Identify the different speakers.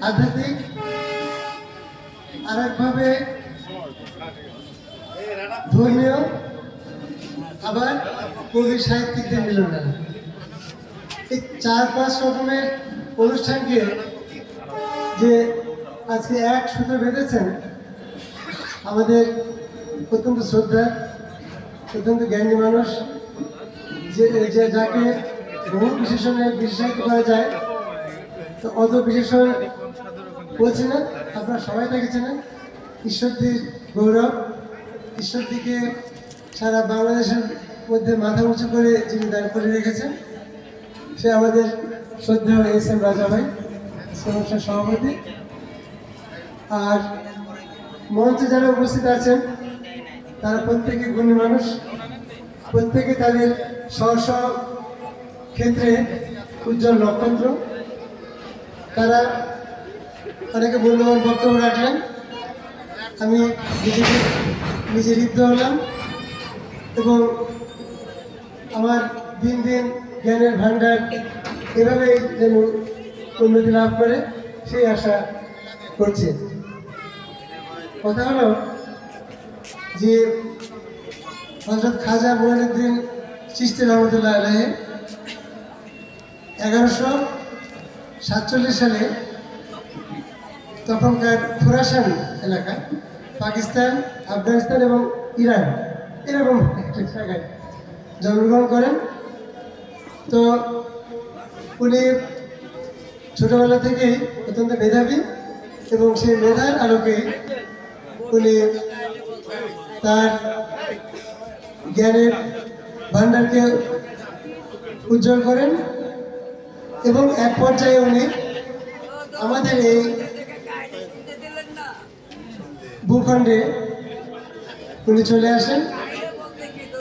Speaker 1: আধ্যাত্মিক, আর একভাবে ধর্মীয়, আবার কবি সাহিত্যিকদের মিলনমেলা। এই 4-5 রকমের অনুষ্ঠানকে যে আজকে এক সূত্রে বেঁধেছেন আমাদের অত্যন্ত শ্রদ্ধা, অত্যন্ত জ্ঞানী মানুষ, যে যাকে বহু বিশেষণে বিশেষায়িত করা যায়। তো অত বিশেষণ বলছি না, আপনারা সবাই তাকে চেনেন। ঈশ্বরদীর গৌরব, ঈশ্বরদীকে সারা বাংলাদেশের মধ্যে মাথা উঁচু করে যিনি দাঁড় করে রেখেছেন, সে আমাদের শ্রদ্ধেয় এস.এম. রাজা ভাই, সমস্যার সভাপতি। আর মঞ্চে যারা উপস্থিত আছেন তারা প্রত্যেকে গুণী মানুষ, প্রত্যেকে তাদের স্ব ক্ষেত্রে উজ্জ্বল নক্ষত্র। তারা অনেকে মূল্যবান বক্তব্য রাখলেন, আমি নিজে ঋদ্ধ হলাম এবং আমার দিন দিন জ্ঞানের ভাণ্ডার এভাবেই যেন উন্নতি লাভ করে সেই আশা করছি। কথা হলো যে হযরত খাজা মঈনুদ্দিন চিশতি রহমতুল্লাহ আলাইহি 1147 সালে তখনকার খোরাসান এলাকা, পাকিস্তান, আফগানিস্তান এবং ইরান এরকম একটা জায়গায় জন্মগ্রহণ করেন। তো উনি ছোটবেলা থেকেই অত্যন্ত মেধাবী এবং সেই মেধার আলোকে উনি তার জ্ঞানের ভাণ্ডারকে উজ্জ্বল করেন এবং এক পর্যায়ে উনি আমাদের এই ভূখণ্ডে উনি চলে আসেন।